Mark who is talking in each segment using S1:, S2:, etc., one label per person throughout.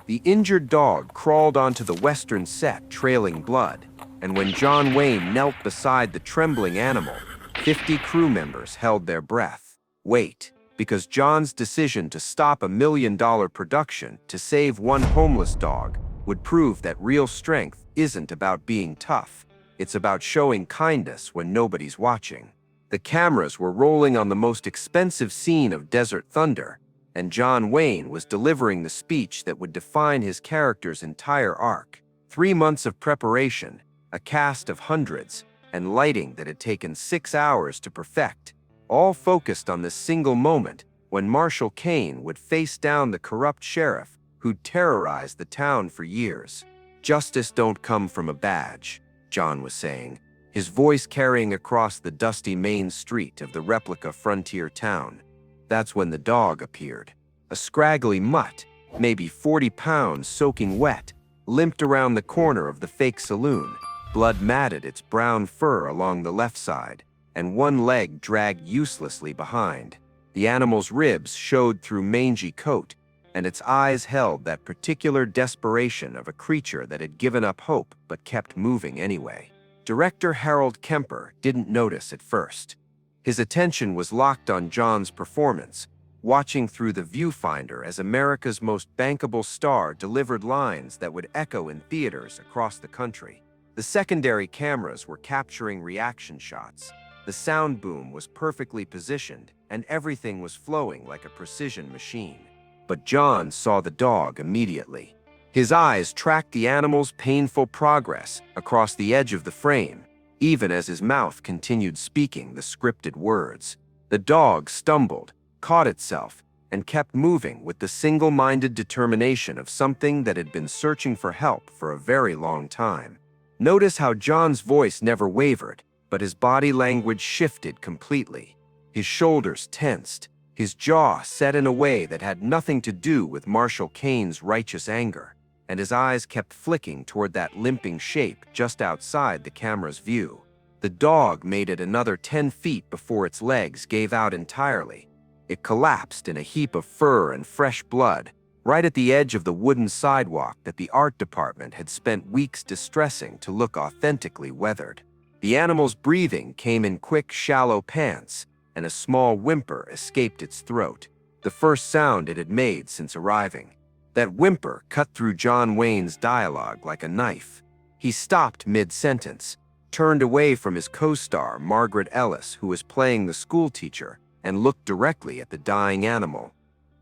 S1: The injured dog crawled onto the western set, trailing blood, and when John Wayne knelt beside the trembling animal, 50 crew members held their breath. Wait, because John's decision to stop a $1 million production to save one homeless dog would prove that real strength isn't about being tough. It's about showing kindness when nobody's watching. The cameras were rolling on the most expensive scene of Desert Thunder, and John Wayne was delivering the speech that would define his character's entire arc. 3 months of preparation, a cast of hundreds, and lighting that had taken 6 hours to perfect, all focused on this single moment when Marshal Kane would face down the corrupt sheriff who'd terrorized the town for years. "Justice don't come from a badge," John was saying, his voice carrying across the dusty main street of the replica frontier town. That's when the dog appeared. A scraggly mutt, maybe 40 pounds soaking wet, limped around the corner of the fake saloon. Blood matted its brown fur along the left side, and one leg dragged uselessly behind. The animal's ribs showed through mangy coat, and its eyes held that particular desperation of a creature that had given up hope but kept moving anyway. Director Harold Kemper didn't notice at first. His attention was locked on John's performance, watching through the viewfinder as America's most bankable star delivered lines that would echo in theaters across the country. The secondary cameras were capturing reaction shots. The sound boom was perfectly positioned, and everything was flowing like a precision machine. But John saw the dog immediately. His eyes tracked the animal's painful progress across the edge of the frame, even as his mouth continued speaking the scripted words. The dog stumbled, caught itself, and kept moving with the single-minded determination of something that had been searching for help for a very long time. Notice how John's voice never wavered, but his body language shifted completely. His shoulders tensed, his jaw set in a way that had nothing to do with Marshal Kane's righteous anger, and his eyes kept flicking toward that limping shape just outside the camera's view. The dog made it another 10 feet before its legs gave out entirely. It collapsed in a heap of fur and fresh blood, right at the edge of the wooden sidewalk that the art department had spent weeks distressing to look authentically weathered. The animal's breathing came in quick, shallow pants, and a small whimper escaped its throat, the first sound it had made since arriving. That whimper cut through John Wayne's dialogue like a knife. He stopped mid-sentence, turned away from his co-star, Margaret Ellis, who was playing the schoolteacher, and looked directly at the dying animal.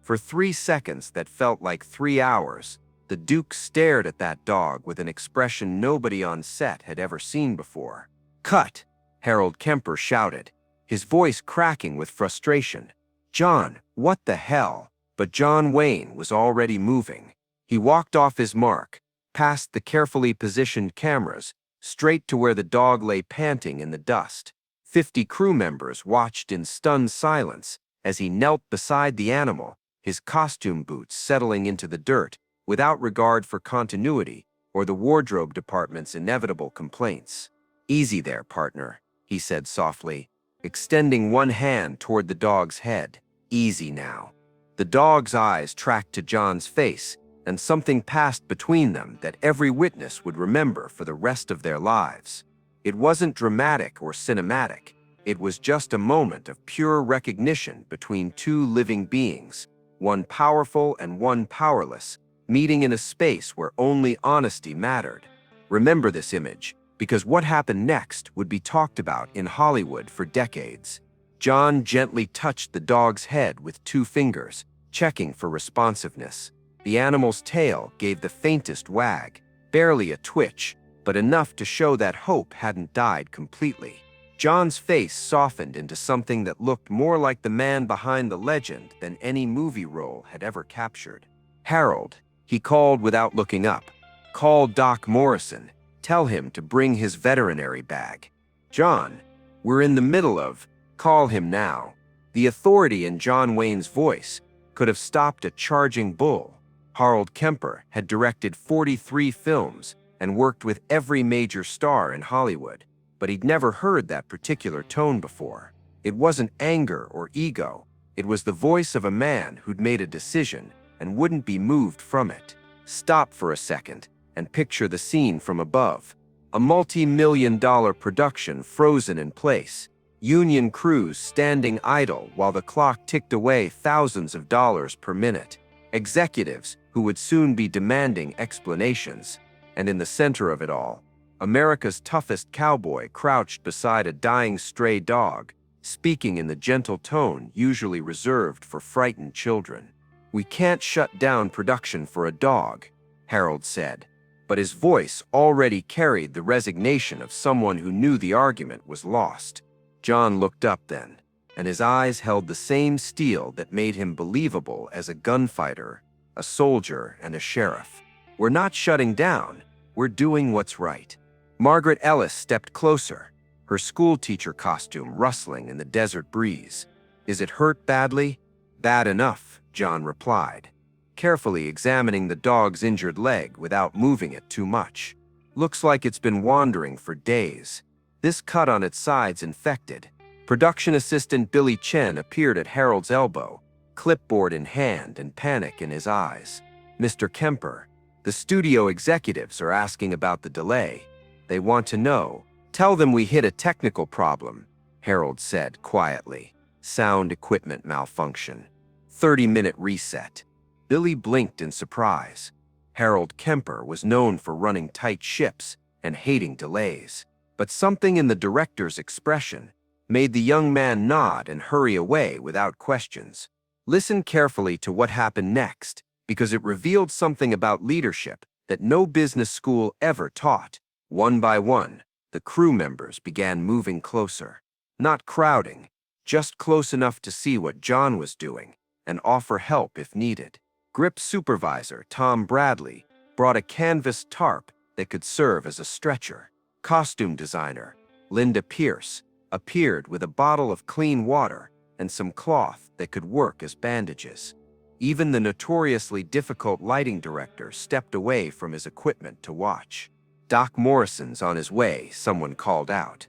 S1: For 3 seconds that felt like 3 hours, the Duke stared at that dog with an expression nobody on set had ever seen before. "Cut!" Harold Kemper shouted, his voice cracking with frustration. "John, what the hell?" But John Wayne was already moving. He walked off his mark, past the carefully positioned cameras, straight to where the dog lay panting in the dust. 50 crew members watched in stunned silence as he knelt beside the animal, his costume boots settling into the dirt, without regard for continuity or the wardrobe department's inevitable complaints. "Easy there, partner," he said softly, extending one hand toward the dog's head. "Easy now." The dog's eyes tracked to John's face, and something passed between them that every witness would remember for the rest of their lives. It wasn't dramatic or cinematic. It was just a moment of pure recognition between two living beings, one powerful and one powerless, meeting in a space where only honesty mattered. Remember this image, because what happened next would be talked about in Hollywood for decades. John gently touched the dog's head with 2 fingers, checking for responsiveness. The animal's tail gave the faintest wag, barely a twitch, but enough to show that hope hadn't died completely. John's face softened into something that looked more like the man behind the legend than any movie role had ever captured. "Harold," he called without looking up. "Call Doc Morrison. Tell him to bring his veterinary bag." "John, we're in the middle of..." "Call him now." The authority in John Wayne's voice could have stopped a charging bull. Harold Kemper had directed 43 films and worked with every major star in Hollywood, but he'd never heard that particular tone before. It wasn't anger or ego. It was the voice of a man who'd made a decision and wouldn't be moved from it. Stop for a second and picture the scene from above. A multi-million-dollar production frozen in place. Union crews standing idle while the clock ticked away thousands of dollars per minute. Executives who would soon be demanding explanations. And in the center of it all, America's toughest cowboy crouched beside a dying stray dog, speaking in the gentle tone usually reserved for frightened children. "We can't shut down production for a dog," Harold said, but his voice already carried the resignation of someone who knew the argument was lost. John looked up then, and his eyes held the same steel that made him believable as a gunfighter, a soldier, and a sheriff. "We're not shutting down, we're doing what's right." Margaret Ellis stepped closer, her schoolteacher costume rustling in the desert breeze. "Is it hurt badly?" "Bad enough," John replied, carefully examining the dog's injured leg without moving it too much. "Looks like it's been wandering for days. This cut on its side's infected." Production assistant Billy Chen appeared at Harold's elbow, clipboard in hand and panic in his eyes. "Mr. Kemper, the studio executives are asking about the delay. They want to know." "Tell them we hit a technical problem," Harold said quietly. "Sound equipment malfunction. 30-minute reset." Billy blinked in surprise. Harold Kemper was known for running tight ships and hating delays. But something in the director's expression made the young man nod and hurry away without questions. Listen carefully to what happened next, because it revealed something about leadership that no business school ever taught. One by one, the crew members began moving closer. Not crowding, just close enough to see what John was doing and offer help if needed. Grip supervisor Tom Bradley brought a canvas tarp that could serve as a stretcher. Costume designer Linda Pierce appeared with a bottle of clean water and some cloth that could work as bandages. Even the notoriously difficult lighting director stepped away from his equipment to watch. "Doc Morrison's on his way," someone called out.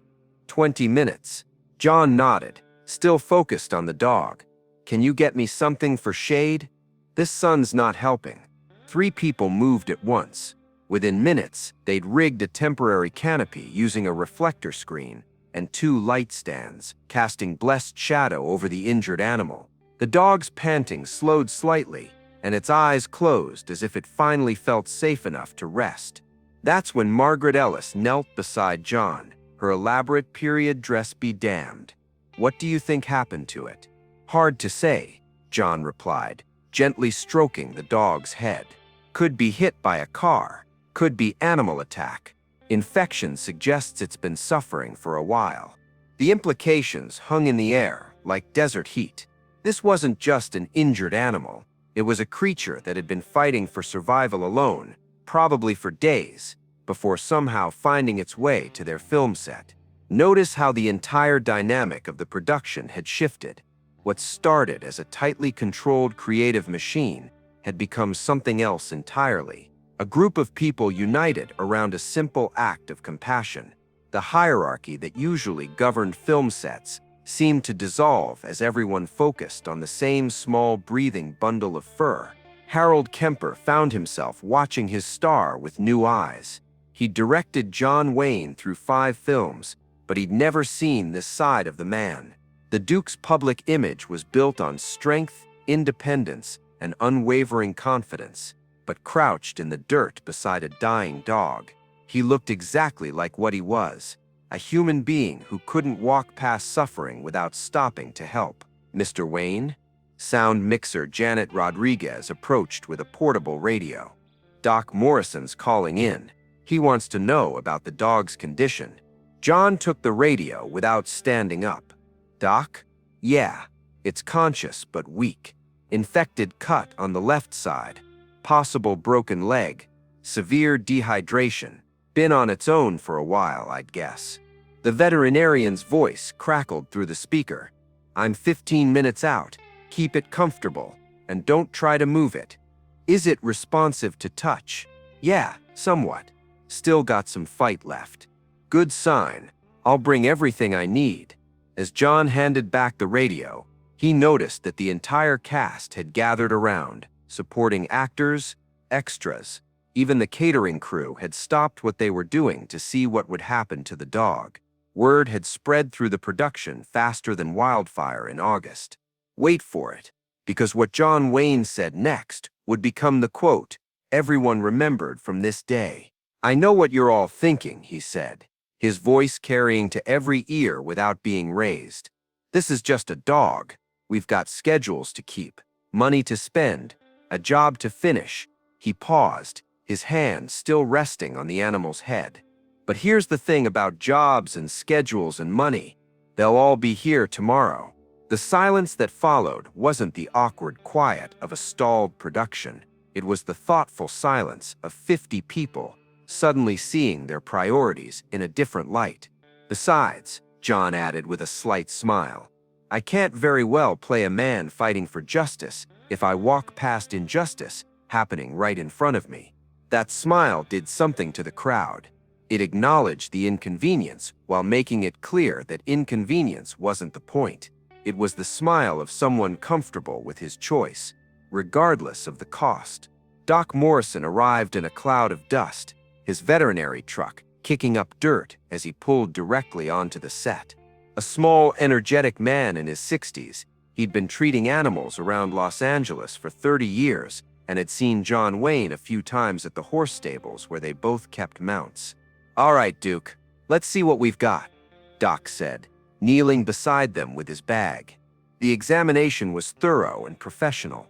S1: 20 minutes. John nodded, still focused on the dog. "Can you get me something for shade? This sun's not helping." 3 people moved at once. Within minutes, they'd rigged a temporary canopy using a reflector screen and 2 light stands, casting blessed shadow over the injured animal. The dog's panting slowed slightly, and its eyes closed as if it finally felt safe enough to rest. That's when Margaret Ellis knelt beside John, her elaborate period dress be damned. "What do you think happened to it?" "Hard to say," John replied, gently stroking the dog's head. "Could be hit by a car. Could be animal attack. Infection suggests it's been suffering for a while." The implications hung in the air like desert heat. This wasn't just an injured animal. It was a creature that had been fighting for survival alone, probably for days, before somehow finding its way to their film set. Notice how the entire dynamic of the production had shifted. What started as a tightly controlled creative machine had become something else entirely. A group of people united around a simple act of compassion. The hierarchy that usually governed film sets seemed to dissolve as everyone focused on the same small breathing bundle of fur. Harold Kemper found himself watching his star with new eyes. He'd directed John Wayne through 5 films, but he'd never seen this side of the man. The Duke's public image was built on strength, independence, and unwavering confidence. But crouched in the dirt beside a dying dog, he looked exactly like what he was, a human being who couldn't walk past suffering without stopping to help. "Mr. Wayne?" Sound mixer Janet Rodriguez approached with a portable radio. "Doc Morrison's calling in. He wants to know about the dog's condition." John took the radio without standing up. "Doc?" "Yeah, it's conscious but weak. Infected cut on the left side. Possible broken leg. Severe dehydration. Been on its own for a while, I'd guess." The veterinarian's voice crackled through the speaker. "I'm 15 minutes out. Keep it comfortable, and don't try to move it." "Is it responsive to touch?" "Yeah, somewhat. Still got some fight left." "Good sign. I'll bring everything I need." As John handed back the radio, he noticed that the entire cast had gathered around, supporting actors, extras. Even the catering crew had stopped what they were doing to see what would happen to the dog. Word had spread through the production faster than wildfire in August. Wait for it, because what John Wayne said next would become the quote everyone remembered from this day. "I know what you're all thinking," he said, his voice carrying to every ear without being raised. "This is just a dog. We've got schedules to keep, money to spend, a job to finish." He paused, his hand still resting on the animal's head. "But here's the thing about jobs and schedules and money. They'll all be here tomorrow." The silence that followed wasn't the awkward quiet of a stalled production. It was the thoughtful silence of 50 people suddenly seeing their priorities in a different light. "Besides," John added with a slight smile, "I can't very well play a man fighting for justice if I walk past injustice happening right in front of me." That smile did something to the crowd. It acknowledged the inconvenience while making it clear that inconvenience wasn't the point. It was the smile of someone comfortable with his choice, regardless of the cost. Doc Morrison arrived in a cloud of dust, his veterinary truck kicking up dirt as he pulled directly onto the set. A small, energetic man in his 60s, he'd been treating animals around Los Angeles for 30 years and had seen John Wayne a few times at the horse stables where they both kept mounts. "All right, Duke, let's see what we've got," Doc said, kneeling beside them with his bag. The examination was thorough and professional.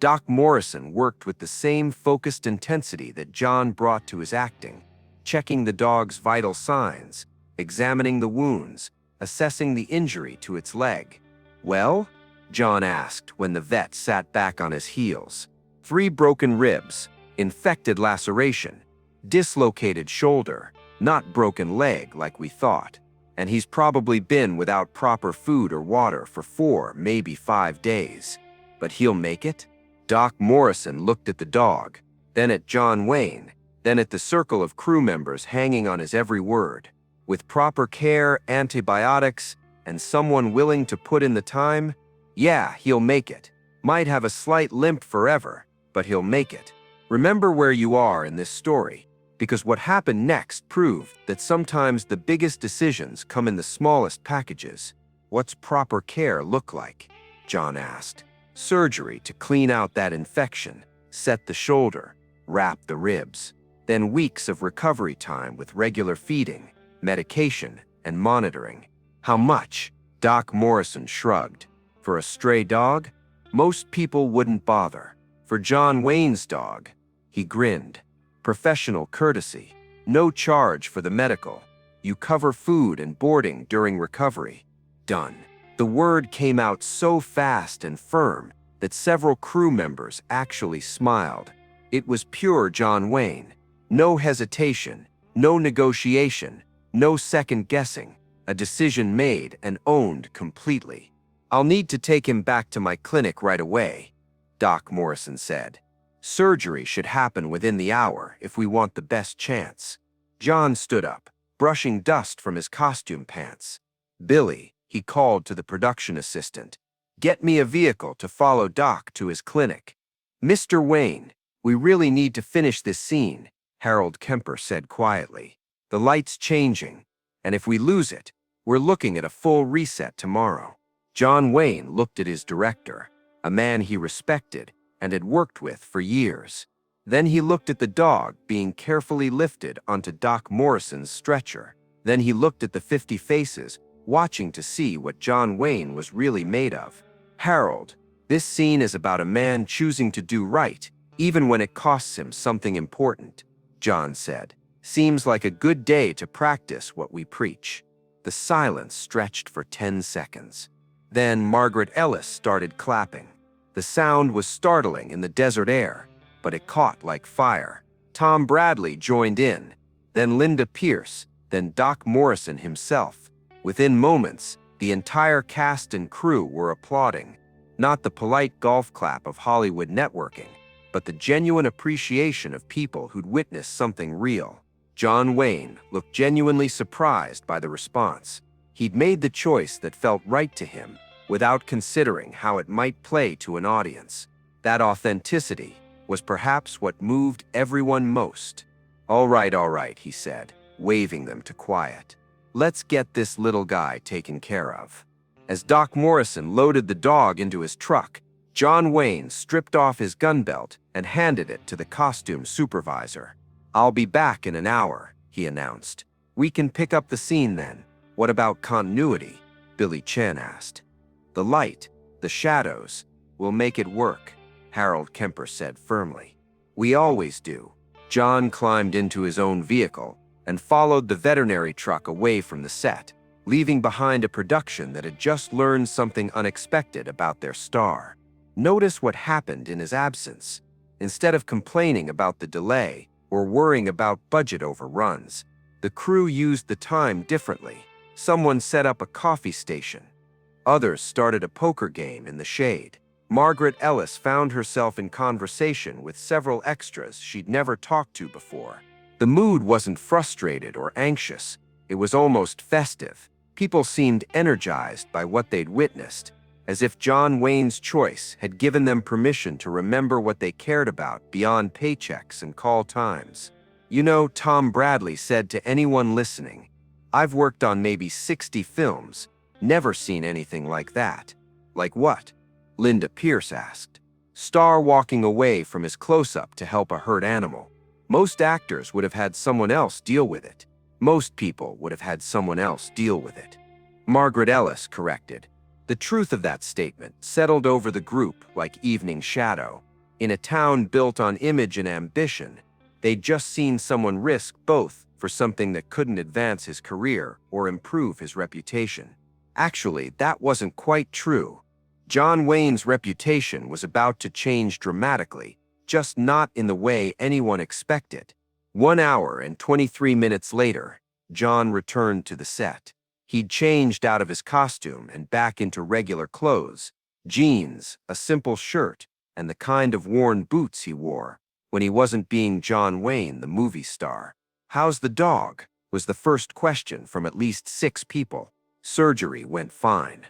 S1: Doc Morrison worked with the same focused intensity that John brought to his acting, checking the dog's vital signs, examining the wounds, assessing the injury to its leg. "Well?" John asked when the vet sat back on his heels. "3 broken ribs, infected laceration, dislocated shoulder, not broken leg like we thought. And he's probably been without proper food or water for 4, maybe 5 days. But he'll make it?" Doc Morrison looked at the dog, then at John Wayne, then at the circle of crew members hanging on his every word. "With proper care, antibiotics, and someone willing to put in the time, yeah, he'll make it. Might have a slight limp forever, but he'll make it." Remember where you are in this story, because what happened next proved that sometimes the biggest decisions come in the smallest packages. "What's proper care look like?" John asked. "Surgery to clean out that infection, set the shoulder, wrap the ribs. Then weeks of recovery time with regular feeding, medication, and monitoring." "How much?" Doc Morrison shrugged. "For a stray dog? Most people wouldn't bother. For John Wayne's dog," he grinned, "professional courtesy. No charge for the medical. You cover food and boarding during recovery. Done." The word came out so fast and firm that several crew members actually smiled. It was pure John Wayne. No hesitation, no negotiation, no second guessing. A decision made and owned completely. "I'll need to take him back to my clinic right away," Doc Morrison said. "Surgery should happen within the hour if we want the best chance." John stood up, brushing dust from his costume pants. "Billy," he called to the production assistant, "get me a vehicle to follow Doc to his clinic." "Mr. Wayne, we really need to finish this scene," Harold Kemper said quietly. "The light's changing, and if we lose it, we're looking at a full reset tomorrow." John Wayne looked at his director, a man he respected and had worked with for years. Then he looked at the dog being carefully lifted onto Doc Morrison's stretcher. Then he looked at the 50 faces, watching to see what John Wayne was really made of. "Harold, this scene is about a man choosing to do right, even when it costs him something important," John said. "Seems like a good day to practice what we preach." The silence stretched for 10 seconds. Then Margaret Ellis started clapping. The sound was startling in the desert air, but it caught like fire. Tom Bradley joined in, then Linda Pierce, then Doc Morrison himself. Within moments, the entire cast and crew were applauding. Not the polite golf clap of Hollywood networking, but the genuine appreciation of people who'd witnessed something real. John Wayne looked genuinely surprised by the response. He'd made the choice that felt right to him, without considering how it might play to an audience. That authenticity, was perhaps what moved everyone most. All right, he said, waving them to quiet. Let's get this little guy taken care of. As Doc Morrison loaded the dog into his truck, John Wayne stripped off his gun belt and handed it to the costume supervisor. I'll be back in an hour, he announced. We can pick up the scene then. What about continuity? Billy Chen asked. The light, the shadows, will make it work, Harold Kemper said firmly. We always do. John climbed into his own vehicle and followed the veterinary truck away from the set, leaving behind a production that had just learned something unexpected about their star. Notice what happened in his absence. Instead of complaining about the delay or worrying about budget overruns, the crew used the time differently. Someone set up a coffee station. Others started a poker game in the shade. Margaret Ellis found herself in conversation with several extras she'd never talked to before. The mood wasn't frustrated or anxious. It was almost festive. People seemed energized by what they'd witnessed, as if John Wayne's choice had given them permission to remember what they cared about beyond paychecks and call times. You know, Tom Bradley said to anyone listening, I've worked on maybe 60 films, never seen anything like that. Like what? Linda Pierce asked. Star walking away from his close-up to help a hurt animal. Most actors would have had someone else deal with it. Most people would have had someone else deal with it. Margaret Ellis corrected. The truth of that statement settled over the group like evening shadow. In a town built on image and ambition, they'd just seen someone risk both for something that couldn't advance his career or improve his reputation. Actually, that wasn't quite true. John Wayne's reputation was about to change dramatically, just not in the way anyone expected. 1 hour and 23 minutes later, John returned to the set. He'd changed out of his costume and back into regular clothes, jeans, a simple shirt, and the kind of worn boots he wore when he wasn't being John Wayne, the movie star. How's the dog? Was the first question from at least 6 people. Surgery went fine.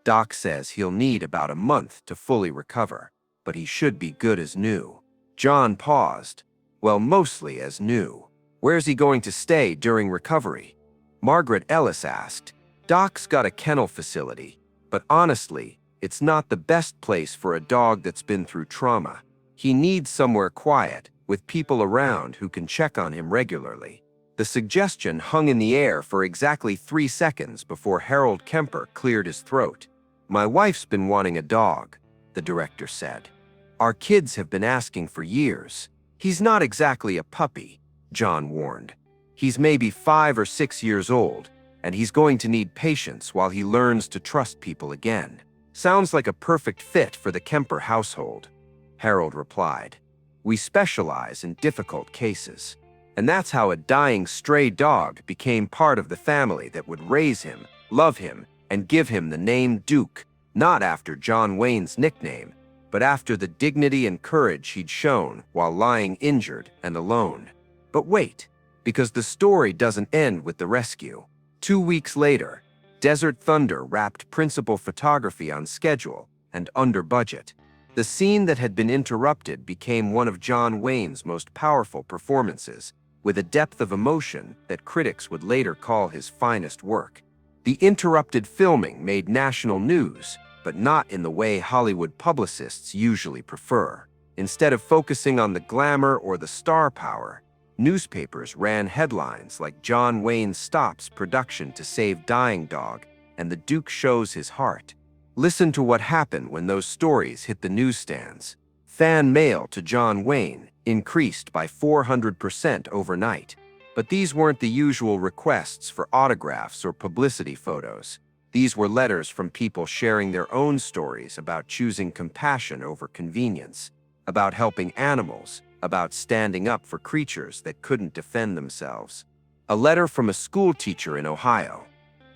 S1: Doc says he'll need about a month to fully recover, but he should be good as new. John paused. Well, mostly as new. Where's he going to stay during recovery? Margaret Ellis asked. Doc's got a kennel facility, but honestly, it's not the best place for a dog that's been through trauma. He needs somewhere quiet, with people around who can check on him regularly. The suggestion hung in the air for exactly 3 seconds before Harold Kemper cleared his throat. My wife's been wanting a dog, the director said. Our kids have been asking for years. He's not exactly a puppy, John warned. He's maybe 5 or 6 years old, and he's going to need patience while he learns to trust people again. Sounds like a perfect fit for the Kemper household, Harold replied. We specialize in difficult cases. And that's how a dying stray dog became part of the family that would raise him, love him, and give him the name Duke, not after John Wayne's nickname, but after the dignity and courage he'd shown while lying injured and alone. But wait, because the story doesn't end with the rescue. 2 weeks later, Desert Thunder wrapped principal photography on schedule and under budget. The scene that had been interrupted became one of John Wayne's most powerful performances, with a depth of emotion that critics would later call his finest work. The interrupted filming made national news, but not in the way Hollywood publicists usually prefer. Instead of focusing on the glamour or the star power, newspapers ran headlines like John Wayne stops production to save dying dog and the Duke shows his heart. Listen to what happened when those stories hit the newsstands. Fan mail to John Wayne increased by 400% overnight. But these weren't the usual requests for autographs or publicity photos. These were letters from people sharing their own stories about choosing compassion over convenience, about helping animals, about standing up for creatures that couldn't defend themselves. A letter from a school teacher in Ohio.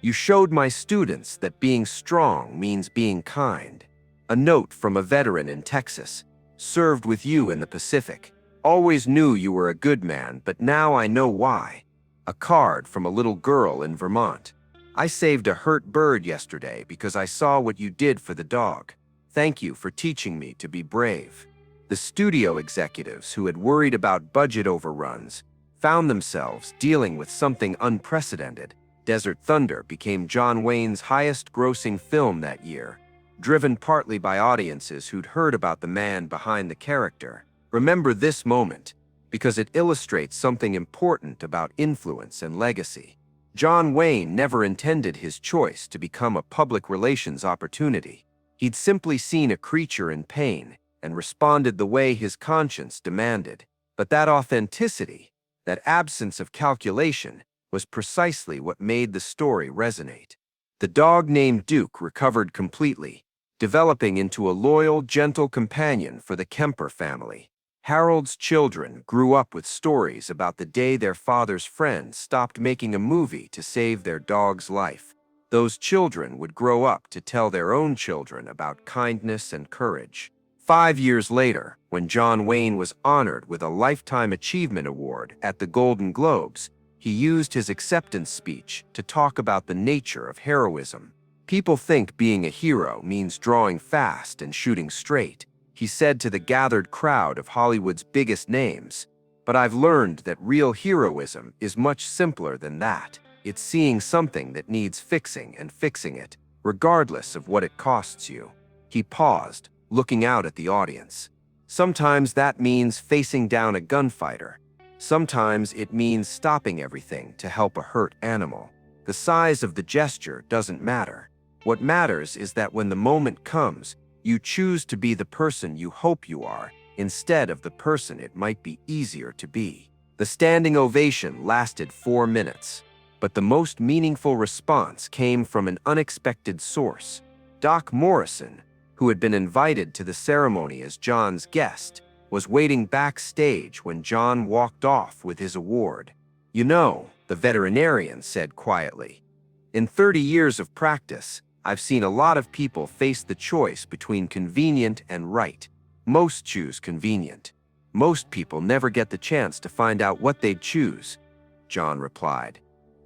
S1: You showed my students that being strong means being kind. A note from a veteran in Texas. Served with you in the Pacific. Always knew you were a good man, but now I know why. A card from a little girl in Vermont. I saved a hurt bird yesterday because I saw what you did for the dog. Thank you for teaching me to be brave. The studio executives who had worried about budget overruns found themselves dealing with something unprecedented. Desert Thunder became John Wayne's highest-grossing film that year, driven partly by audiences who'd heard about the man behind the character. Remember this moment, because it illustrates something important about influence and legacy. John Wayne never intended his choice to become a public relations opportunity. He'd simply seen a creature in pain and responded the way his conscience demanded. But that authenticity, that absence of calculation, was precisely what made the story resonate. The dog named Duke recovered completely, developing into a loyal, gentle companion for the Kemper family. Harold's children grew up with stories about the day their father's friends stopped making a movie to save their dog's life. Those children would grow up to tell their own children about kindness and courage. 5 years later, when John Wayne was honored with a Lifetime Achievement Award at the Golden Globes, he used his acceptance speech to talk about the nature of heroism. People think being a hero means drawing fast and shooting straight, he said to the gathered crowd of Hollywood's biggest names. But I've learned that real heroism is much simpler than that. It's seeing something that needs fixing and fixing it, regardless of what it costs you. He paused, looking out at the audience. Sometimes that means facing down a gunfighter. Sometimes it means stopping everything to help a hurt animal. The size of the gesture doesn't matter. What matters is that when the moment comes, you choose to be the person you hope you are, instead of the person it might be easier to be. The standing ovation lasted 4 minutes, but the most meaningful response came from an unexpected source. Doc Morrison, who had been invited to the ceremony as John's guest, was waiting backstage when John walked off with his award. "You know," the veterinarian said quietly, "in 30 years of practice, I've seen a lot of people face the choice between convenient and right. Most choose convenient. Most people never get the chance to find out what they'd choose," John replied.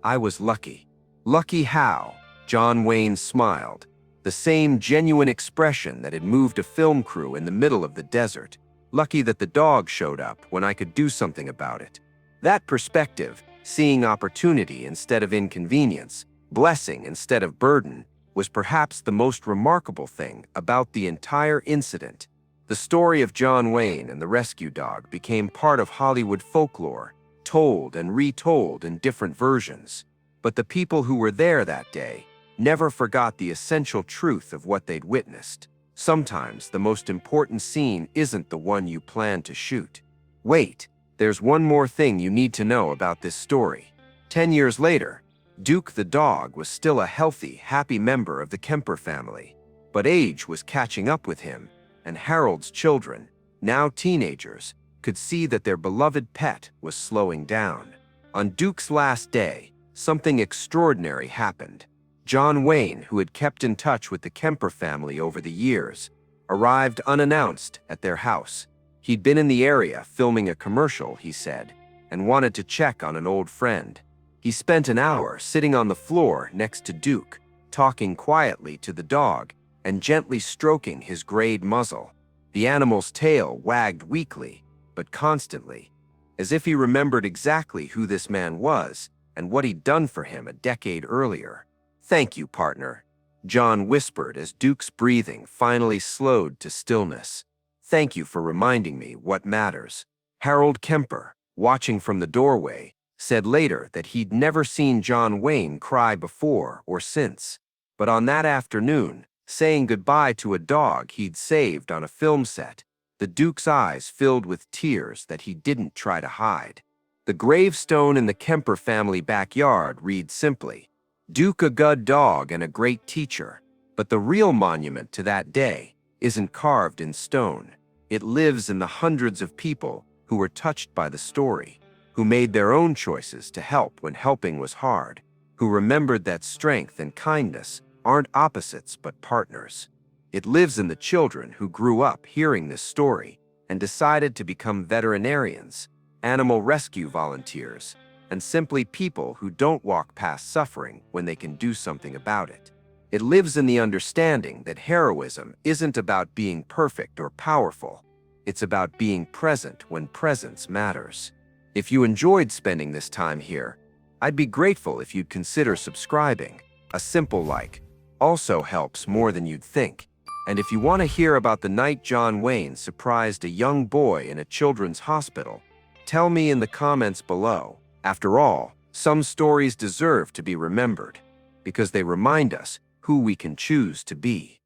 S1: "I was lucky." "Lucky how?" John Wayne smiled, the same genuine expression that had moved a film crew in the middle of the desert. "Lucky that the dog showed up when I could do something about it." That perspective, seeing opportunity instead of inconvenience, blessing instead of burden, was perhaps the most remarkable thing about the entire incident. The story of John Wayne and the rescue dog became part of Hollywood folklore, told and retold in different versions. But the people who were there that day never forgot the essential truth of what they'd witnessed. Sometimes the most important scene isn't the one you plan to shoot. Wait, there's one more thing you need to know about this story. 10 years later, Duke the dog was still a healthy, happy member of the Kemper family. But age was catching up with him, and Harold's children, now teenagers, could see that their beloved pet was slowing down. On Duke's last day, something extraordinary happened. John Wayne, who had kept in touch with the Kemper family over the years, arrived unannounced at their house. He'd been in the area filming a commercial, he said, and wanted to check on an old friend. He spent an hour sitting on the floor next to Duke, talking quietly to the dog and gently stroking his grayed muzzle. The animal's tail wagged weakly, but constantly, as if he remembered exactly who this man was and what he'd done for him a decade earlier. "Thank you, partner," John whispered as Duke's breathing finally slowed to stillness. "Thank you for reminding me what matters." Harold Kemper, watching from the doorway, said later that he'd never seen John Wayne cry before or since. But on that afternoon, saying goodbye to a dog he'd saved on a film set, the Duke's eyes filled with tears that he didn't try to hide. The gravestone in the Kemper family backyard read simply, "Duke a good dog and a great teacher." But the real monument to that day isn't carved in stone. It lives in the hundreds of people who were touched by the story, who made their own choices to help when helping was hard, who remembered that strength and kindness aren't opposites but partners. It lives in the children who grew up hearing this story and decided to become veterinarians, animal rescue volunteers, and simply people who don't walk past suffering when they can do something about it. It lives in the understanding that heroism isn't about being perfect or powerful. It's about being present when presence matters. If you enjoyed spending this time here, I'd be grateful if you'd consider subscribing. A simple like also helps more than you'd think. And if you want to hear about the night John Wayne surprised a young boy in a children's hospital, tell me in the comments below. After all, some stories deserve to be remembered because they remind us who we can choose to be.